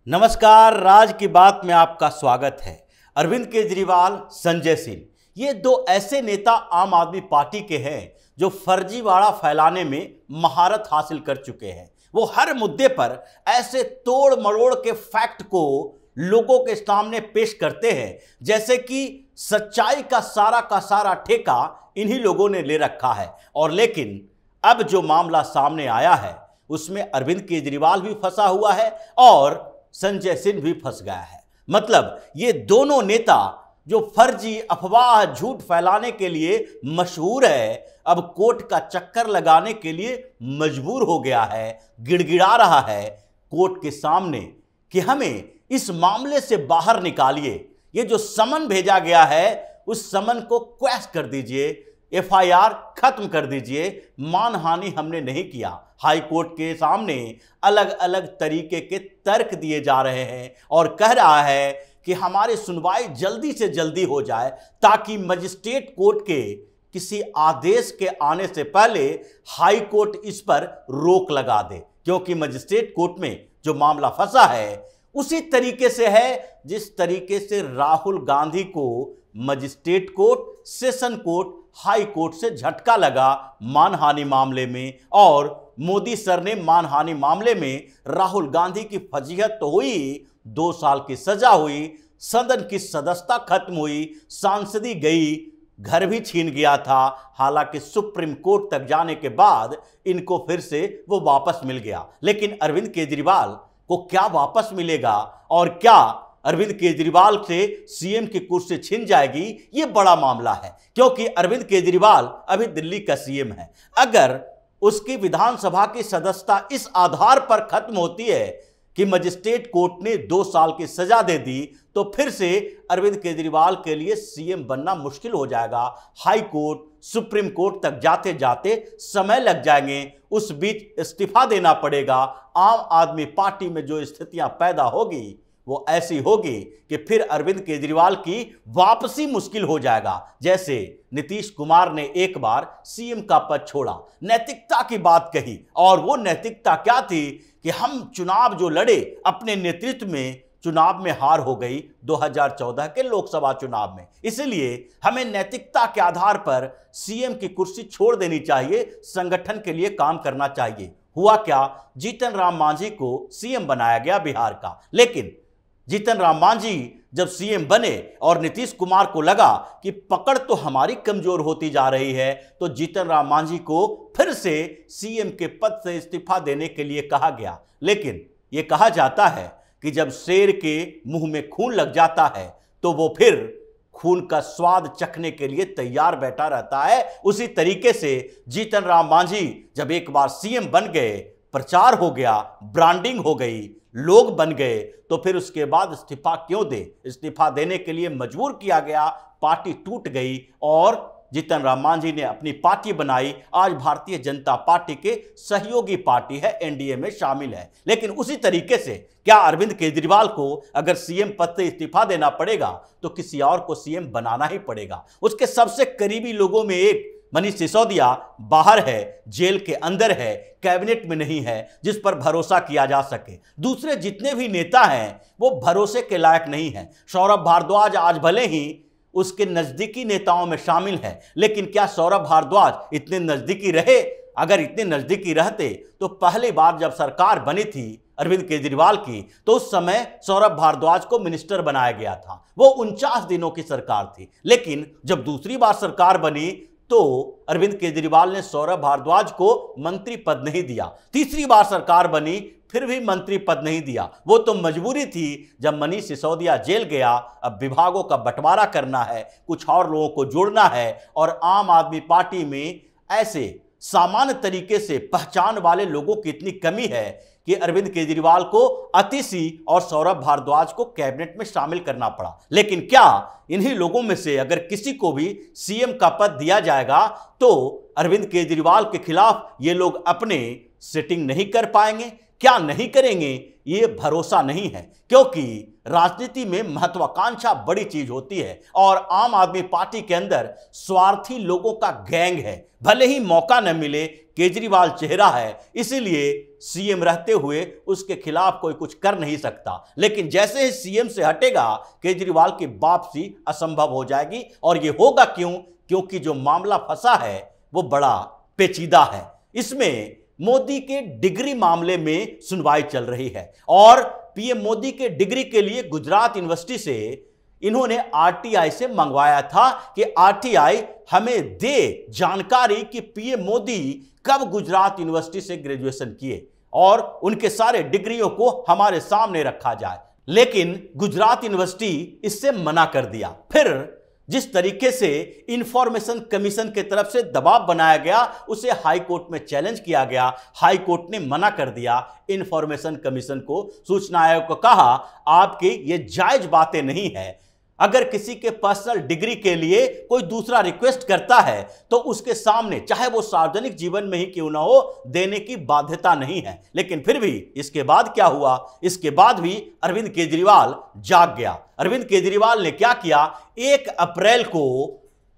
नमस्कार, राज की बात में आपका स्वागत है। अरविंद केजरीवाल, संजय सिंह, ये दो ऐसे नेता आम आदमी पार्टी के हैं जो फर्जीवाड़ा फैलाने में महारत हासिल कर चुके हैं। वो हर मुद्दे पर ऐसे तोड़ मरोड़ के फैक्ट को लोगों के सामने पेश करते हैं जैसे कि सच्चाई का सारा ठेका इन्हीं लोगों ने ले रखा है। और लेकिन अब जो मामला सामने आया है उसमें अरविंद केजरीवाल भी फंसा हुआ है और संजय सिंह भी फंस गया है। मतलब ये दोनों नेता जो फर्जी अफवाह झूठ फैलाने के लिए मशहूर है, अब कोर्ट का चक्कर लगाने के लिए मजबूर हो गया है, गिड़गिड़ा रहा है कोर्ट के सामने कि हमें इस मामले से बाहर निकालिए। ये जो समन भेजा गया है उस समन को क्वैश कर दीजिए, एफआईआर खत्म कर दीजिए। मानहानि हमने नहीं किया। हाई कोर्ट के सामने अलग अलग तरीके के तर्क दिए जा रहे हैं और कह रहा है कि हमारी सुनवाई जल्दी से जल्दी हो जाए ताकि मजिस्ट्रेट कोर्ट के किसी आदेश के आने से पहले हाई कोर्ट इस पर रोक लगा दे, क्योंकि मजिस्ट्रेट कोर्ट में जो मामला फंसा है उसी तरीके से है जिस तरीके से राहुल गांधी को magistrate court, session court, high court से झटका लगा मानहानि मामले में। और मोदी सर ने मानहानि मामले में राहुल गांधी की फजीहत तो हुई, 2 साल की सजा हुई, सदन की सदस्यता खत्म हुई, सांसदी गई, घर भी छीन गया था। हालांकि सुप्रीम कोर्ट तक जाने के बाद इनको फिर से वो वापस मिल गया। लेकिन अरविंद केजरीवाल को क्या वापस मिलेगा और क्या अरविंद केजरीवाल से सीएम की कुर्सी छिन जाएगी, ये बड़ा मामला है। क्योंकि अरविंद केजरीवाल अभी दिल्ली का सीएम है। अगर उसकी विधानसभा की सदस्यता इस आधार पर खत्म होती है कि मजिस्ट्रेट कोर्ट ने 2 साल की सजा दे दी, तो फिर से अरविंद केजरीवाल के लिए सीएम बनना मुश्किल हो जाएगा। हाई कोर्ट, सुप्रीम कोर्ट तक जाते जाते समय लग जाएंगे। उस बीच इस्तीफा देना पड़ेगा। आम आदमी पार्टी में जो स्थितियां पैदा होगी वो ऐसी होगी कि फिर अरविंद केजरीवाल की वापसी मुश्किल हो जाएगा। जैसे नीतीश कुमार ने एक बार सीएम का पद छोड़ा, नैतिकता की बात कही, और वो नैतिकता क्या थी कि हम चुनाव जो लड़े अपने नेतृत्व में, चुनाव में हार हो गई 2014 के लोकसभा चुनाव में, इसलिए हमें नैतिकता के आधार पर सीएम की कुर्सी छोड़ देनी चाहिए, संगठन के लिए काम करना चाहिए। हुआ क्या, जीतन राम मांझी को सीएम बनाया गया बिहार का। लेकिन जीतन राम मांझी जब सीएम बने और नीतीश कुमार को लगा कि पकड़ तो हमारी कमजोर होती जा रही है, तो जीतन राम मांझी को फिर से सीएम के पद से इस्तीफा देने के लिए कहा गया। लेकिन यह कहा जाता है कि जब शेर के मुंह में खून लग जाता है तो वो फिर खून का स्वाद चखने के लिए तैयार बैठा रहता है। उसी तरीके से जीतन राम मांझी जब एक बार सीएम बन गए, प्रचार हो गया, ब्रांडिंग हो गई, लोग बन गए, तो फिर उसके बाद इस्तीफा क्यों दे? इस्तीफा देने के लिए मजबूर किया गया, पार्टी टूट गई और जीतन राम मांझी ने अपनी पार्टी बनाई। आज भारतीय जनता पार्टी के सहयोगी पार्टी है, एनडीए में शामिल है। लेकिन उसी तरीके से क्या अरविंद केजरीवाल को अगर सीएम पद से इस्तीफा देना पड़ेगा तो किसी और को सीएम बनाना ही पड़ेगा। उसके सबसे करीबी लोगों में एक मनीष सिसोदिया बाहर है, जेल के अंदर है, कैबिनेट में नहीं है, जिस पर भरोसा किया जा सके। दूसरे जितने भी नेता हैं वो भरोसे के लायक नहीं हैं। सौरभ भारद्वाज आज भले ही उसके नजदीकी नेताओं में शामिल है, लेकिन क्या सौरभ भारद्वाज इतने नजदीकी रहे? अगर इतने नजदीकी रहते तो पहली बार जब सरकार बनी थी अरविंद केजरीवाल की, तो उस समय सौरभ भारद्वाज को मिनिस्टर बनाया गया था। वो 49 दिनों की सरकार थी। लेकिन जब दूसरी बार सरकार बनी तो अरविंद केजरीवाल ने सौरभ भारद्वाज को मंत्री पद नहीं दिया। तीसरी बार सरकार बनी, फिर भी मंत्री पद नहीं दिया। वो तो मजबूरी थी, जब मनीष सिसोदिया जेल गया, अब विभागों का बंटवारा करना है, कुछ और लोगों को जोड़ना है। और आम आदमी पार्टी में ऐसे सामान्य तरीके से पहचान वाले लोगों की इतनी कमी है कि अरविंद केजरीवाल को अतिशी और सौरभ भारद्वाज को कैबिनेट में शामिल करना पड़ा। लेकिन क्या इन्हीं लोगों में से अगर किसी को भी सीएम का पद दिया जाएगा तो अरविंद केजरीवाल के खिलाफ ये लोग अपने सिटिंग नहीं कर पाएंगे? क्या नहीं करेंगे, ये भरोसा नहीं है। क्योंकि राजनीति में महत्वाकांक्षा बड़ी चीज होती है और आम आदमी पार्टी के अंदर स्वार्थी लोगों का गैंग है। भले ही मौका न मिले, केजरीवाल चेहरा है, इसीलिए सीएम रहते हुए उसके खिलाफ कोई कुछ कर नहीं सकता। लेकिन जैसे ही सीएम से हटेगा, केजरीवाल की वापसी असंभव हो जाएगी। और यह होगा क्यों? क्योंकि जो मामला फंसा है वो बड़ा पेचीदा है। इसमें मोदी के डिग्री मामले में सुनवाई चल रही है और पीएम मोदी के डिग्री के लिए गुजरात यूनिवर्सिटी से इन्होंने आरटीआई से मंगवाया था कि आरटीआई हमें दे जानकारी कि पीएम मोदी कब गुजरात यूनिवर्सिटी से ग्रेजुएशन किए और उनके सारे डिग्रियों को हमारे सामने रखा जाए। लेकिन गुजरात यूनिवर्सिटी इससे मना कर दिया। फिर जिस तरीके से इंफॉर्मेशन कमीशन की तरफ से दबाव बनाया गया, उसे हाई कोर्ट में चैलेंज किया गया। हाई कोर्ट ने मना कर दिया इंफॉर्मेशन कमीशन को। सूचना आयोग को कहा आपकी ये जायज बातें नहीं है। अगर किसी के पर्सनल डिग्री के लिए कोई दूसरा रिक्वेस्ट करता है तो उसके सामने, चाहे वो सार्वजनिक जीवन में ही क्यों ना हो, देने की बाध्यता नहीं है। लेकिन फिर भी इसके बाद क्या हुआ? इसके बाद भी अरविंद केजरीवाल जाग गया। अरविंद केजरीवाल ने क्या किया? 1 अप्रैल को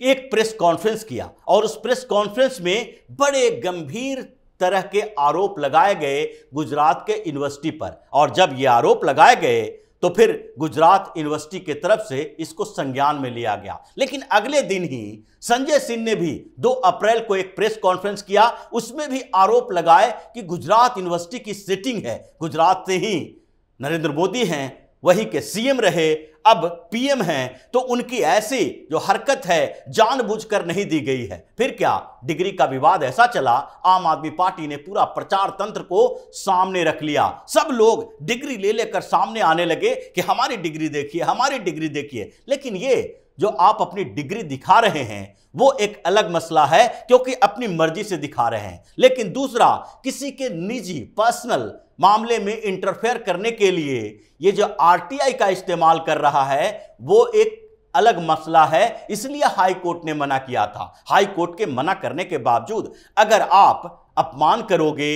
एक प्रेस कॉन्फ्रेंस किया और उस प्रेस कॉन्फ्रेंस में बड़े गंभीर तरह के आरोप लगाए गए गुजरात के यूनिवर्सिटी पर। और जब ये आरोप लगाए गए तो फिर गुजरात यूनिवर्सिटी की तरफ से इसको संज्ञान में लिया गया। लेकिन अगले दिन ही संजय सिंह ने भी 2 अप्रैल को एक प्रेस कॉन्फ्रेंस किया, उसमें भी आरोप लगाए कि गुजरात यूनिवर्सिटी की सेटिंग है। गुजरात से ही नरेंद्र मोदी हैं, वहीं के सीएम रहे, अब पीएम हैं, तो उनकी ऐसी जो हरकत है जानबूझकर नहीं दी गई है। फिर क्या? डिग्री का विवाद ऐसा चला, आम आदमी पार्टी ने पूरा प्रचार तंत्र को सामने रख लिया। सब लोग डिग्री ले लेकर सामने आने लगे कि हमारी डिग्री देखिए, हमारी डिग्री देखिए। लेकिन ये जो आप अपनी डिग्री दिखा रहे हैं वो एक अलग मसला है, क्योंकि अपनी मर्जी से दिखा रहे हैं। लेकिन दूसरा, किसी के निजी पर्सनल मामले में इंटरफेयर करने के लिए ये जो आरटीआई का इस्तेमाल कर रहा है वो एक अलग मसला है। इसलिए हाई कोर्ट ने मना किया था। हाई कोर्ट के मना करने के बावजूद अगर आप अपमान करोगे,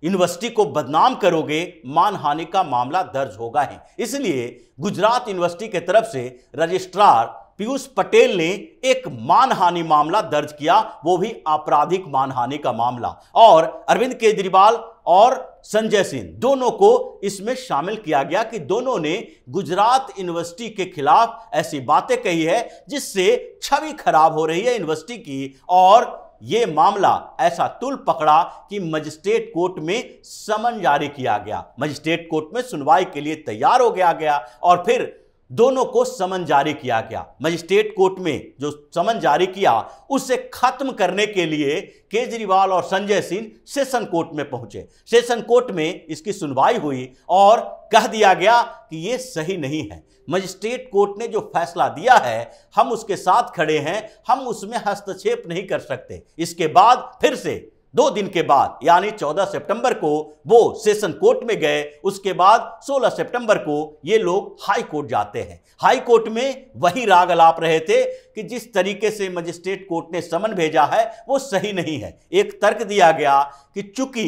यूनिवर्सिटी को बदनाम करोगे, मानहानि का मामला दर्ज होगा ही। इसलिए गुजरात यूनिवर्सिटी की तरफ से रजिस्ट्रार पीयूष पटेल ने एक मानहानि मामला दर्ज किया, वो भी आपराधिक मानहानि का मामला। और अरविंद केजरीवाल और संजय सिंह दोनों को इसमें शामिल किया गया कि दोनों ने गुजरात यूनिवर्सिटी के खिलाफ ऐसी बातें कही है जिससे छवि खराब हो रही है यूनिवर्सिटी की। और यह मामला ऐसा तुल पकड़ा कि मजिस्ट्रेट कोर्ट में समन जारी किया गया। मजिस्ट्रेट कोर्ट में सुनवाई के लिए तैयार हो गया और फिर दोनों को समन जारी किया गया। मजिस्ट्रेट कोर्ट में जो समन जारी किया उसे खत्म करने के लिए केजरीवाल और संजय सिंह सेशन कोर्ट में पहुंचे। सेशन कोर्ट में इसकी सुनवाई हुई और कह दिया गया कि यह सही नहीं है। मजिस्ट्रेट कोर्ट ने जो फैसला दिया है हम उसके साथ खड़े हैं, हम उसमें हस्तक्षेप नहीं कर सकते। इसके बाद फिर से 2 दिन के बाद यानी 14 सितंबर को वो सेशन कोर्ट में गए। उसके बाद 16 सितंबर को ये लोग हाई कोर्ट जाते हैं। हाई कोर्ट में वही राग अलाप रहे थे कि जिस तरीके से मजिस्ट्रेट कोर्ट ने समन भेजा है वो सही नहीं है। एक तर्क दिया गया कि चूंकि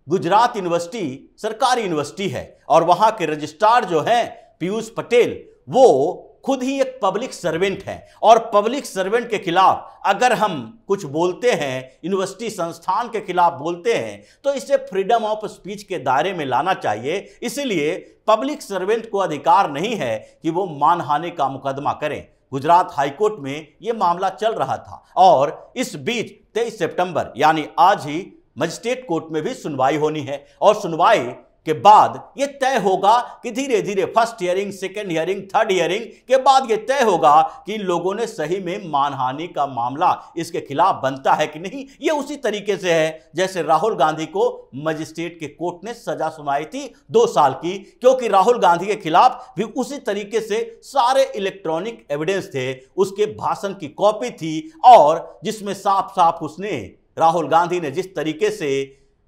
गुजरात यूनिवर्सिटी सरकारी यूनिवर्सिटी है और वहां के रजिस्ट्रार जो हैं पीयूष पटेल, वो खुद ही एक पब्लिक सर्वेंट है और पब्लिक सर्वेंट के खिलाफ अगर हम कुछ बोलते हैं, यूनिवर्सिटी संस्थान के खिलाफ बोलते हैं, तो इसे फ्रीडम ऑफ स्पीच के दायरे में लाना चाहिए। इसलिए पब्लिक सर्वेंट को अधिकार नहीं है कि वो मानहानि का मुकदमा करें। गुजरात हाईकोर्ट में यह मामला चल रहा था और इस बीच 23 सितंबर यानी आज ही मजिस्ट्रेट कोर्ट में भी सुनवाई होनी है और सुनवाई के बाद यह तय होगा कि धीरे धीरे first hearing, second hearing, third hearing के बाद यह तय होगा कि इन लोगों ने सही में मानहानि का मामला इसके खिलाफ बनता है कि नहीं। यह उसी तरीके से है जैसे राहुल गांधी को मजिस्ट्रेट के कोर्ट ने सजा सुनाई थी 2 साल की, क्योंकि राहुल गांधी के खिलाफ भी उसी तरीके से सारे इलेक्ट्रॉनिक एविडेंस थे, उसके भाषण की कॉपी थी और जिसमें साफ साफ उसने राहुल गांधी ने जिस तरीके से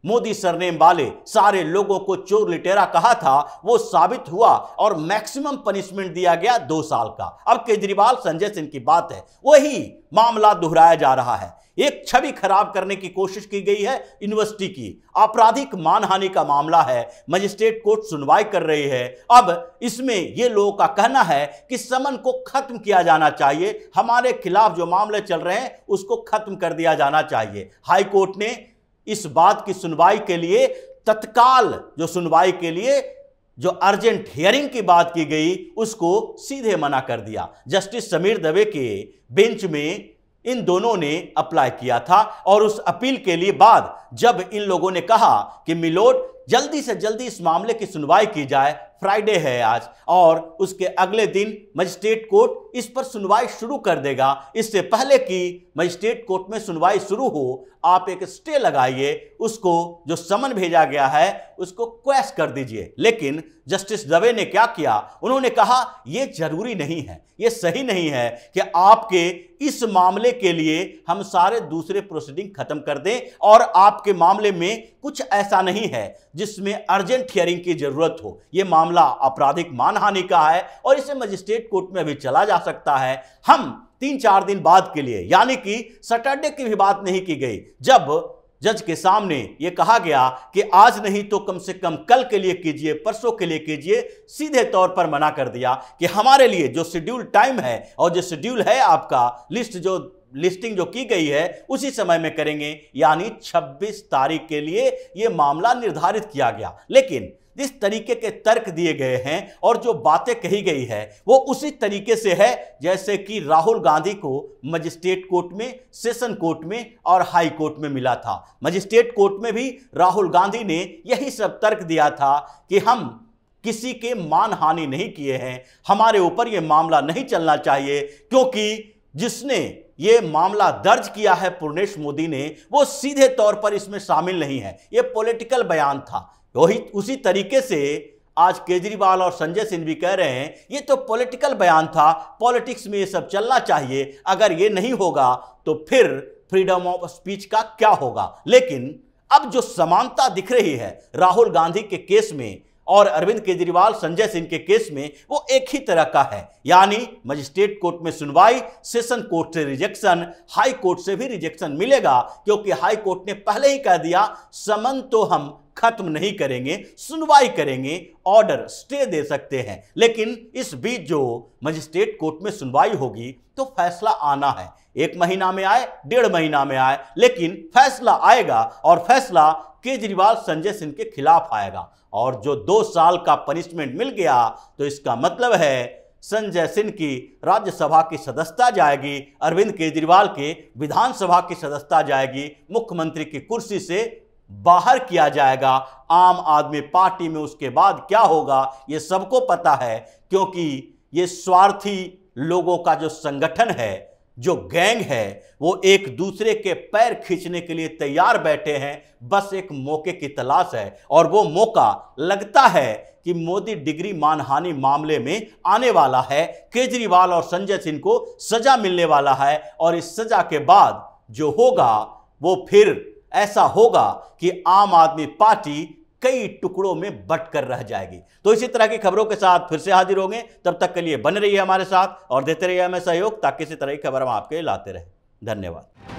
मोदी सरनेम वाले सारे लोगों को चोर लिटेरा कहा था वो साबित हुआ और मैक्सिमम पनिशमेंट दिया गया 2 साल का। अब केजरीवाल संजय सिंह की बात है, वही मामला दोहराया जा रहा है। एक छवि खराब करने की कोशिश की गई है यूनिवर्सिटी की। आपराधिक मानहानि का मामला है, मजिस्ट्रेट कोर्ट सुनवाई कर रही है। अब इसमें यह लोगों का कहना है कि समन को खत्म किया जाना चाहिए, हमारे खिलाफ जो मामले चल रहे हैं उसको खत्म कर दिया जाना चाहिए। हाई कोर्ट ने इस बात की सुनवाई के लिए तत्काल जो सुनवाई के लिए जो अर्जेंट हियरिंग की बात की गई उसको सीधे मना कर दिया। जस्टिस समीर दवे के बेंच में इन दोनों ने अप्लाई किया था और उस अपील के लिए बाद जब इन लोगों ने कहा कि मिलोड जल्दी से जल्दी इस मामले की सुनवाई की जाए, फ्राइडे है आज और उसके अगले दिन मजिस्ट्रेट कोर्ट इस पर सुनवाई शुरू कर देगा। इससे पहले कि मजिस्ट्रेट कोर्ट में सुनवाई शुरू हो, आप एक स्टे लगाइए, उसको जो समन भेजा गया है उसको क्वैश कर दीजिए। लेकिन जस्टिस दवे ने क्या किया, उन्होंने कहा यह जरूरी नहीं है, यह सही नहीं है कि आपके इस मामले के लिए हम सारे दूसरे प्रोसीडिंग खत्म कर दें और आपके मामले में कुछ ऐसा नहीं है जिसमें अर्जेंट हियरिंग की जरूरत हो। यह मामला आपराधिक मानहानि का है और इसे मजिस्ट्रेट कोर्ट में अभी चला जा सकता है। हम 3-4 दिन बाद के लिए, यानी कि सैटरडे की भी बात नहीं की गई, जब जज के सामने यह कहा गया कि आज नहीं तो कम से कम कल के लिए कीजिए, परसों के लिए कीजिए, सीधे तौर पर मना कर दिया कि हमारे लिए जो शेड्यूल टाइम है और जो शेड्यूल है आपका लिस्टिंग जो की गई है उसी समय में करेंगे, यानी 26 तारीख के लिए यह मामला निर्धारित किया गया। लेकिन जिस तरीके के तर्क दिए गए हैं और जो बातें कही गई है वो उसी तरीके से है जैसे कि राहुल गांधी को मजिस्ट्रेट कोर्ट में, सेशन कोर्ट में और हाई कोर्ट में मिला था। मजिस्ट्रेट कोर्ट में भी राहुल गांधी ने यही सब तर्क दिया था कि हम किसी के मानहानि नहीं किए हैं, हमारे ऊपर यह मामला नहीं चलना चाहिए, क्योंकि जिसने ये मामला दर्ज किया है पूर्णेश मोदी ने, वो सीधे तौर पर इसमें शामिल नहीं है। ये पॉलिटिकल बयान था। वही उसी तरीके से आज केजरीवाल और संजय सिंह भी कह रहे हैं ये तो पॉलिटिकल बयान था, पॉलिटिक्स में ये सब चलना चाहिए, अगर ये नहीं होगा तो फिर फ्रीडम ऑफ स्पीच का क्या होगा। लेकिन अब जो समानता दिख रही है राहुल गांधी के केस में और अरविंद केजरीवाल संजय सिंह के केस में, वो एक ही तरह का है, यानी मजिस्ट्रेट कोर्ट में सुनवाई, सेशन कोर्ट से रिजेक्शन, हाई कोर्ट से भी रिजेक्शन मिलेगा, क्योंकि हाई कोर्ट ने पहले ही कह दिया समन तो हम खत्म नहीं करेंगे, सुनवाई करेंगे, ऑर्डर स्टे दे सकते हैं। लेकिन इस बीच जो मजिस्ट्रेट कोर्ट में सुनवाई होगी तो फैसला आना है, 1 महीना में आए, 1.5 महीना में आए, लेकिन फैसला आएगा और फैसला केजरीवाल संजय सिंह के खिलाफ आएगा। और जो 2 साल का पनिशमेंट मिल गया तो इसका मतलब है संजय सिंह की राज्यसभा की सदस्यता जाएगी, अरविंद केजरीवाल के विधानसभा की सदस्यता जाएगी, मुख्यमंत्री की कुर्सी से बाहर किया जाएगा आम आदमी पार्टी में। उसके बाद क्या होगा ये सबको पता है, क्योंकि ये स्वार्थी लोगों का जो संगठन है, जो गैंग है, वो एक दूसरे के पैर खींचने के लिए तैयार बैठे हैं, बस एक मौके की तलाश है। और वो मौका लगता है कि मोदी डिग्री मानहानि मामले में आने वाला है, केजरीवाल और संजय सिंह को सजा मिलने वाला है और इस सजा के बाद जो होगा वो फिर ऐसा होगा कि आम आदमी पार्टी कई टुकड़ों में बंटकर रह जाएगी। तो इसी तरह की खबरों के साथ फिर से हाजिर होंगे, तब तक के लिए बने रहिए हमारे साथ और देते रहिए हमें सहयोग, ताकि इसी तरह की खबर हम आपके लाते रहें। धन्यवाद।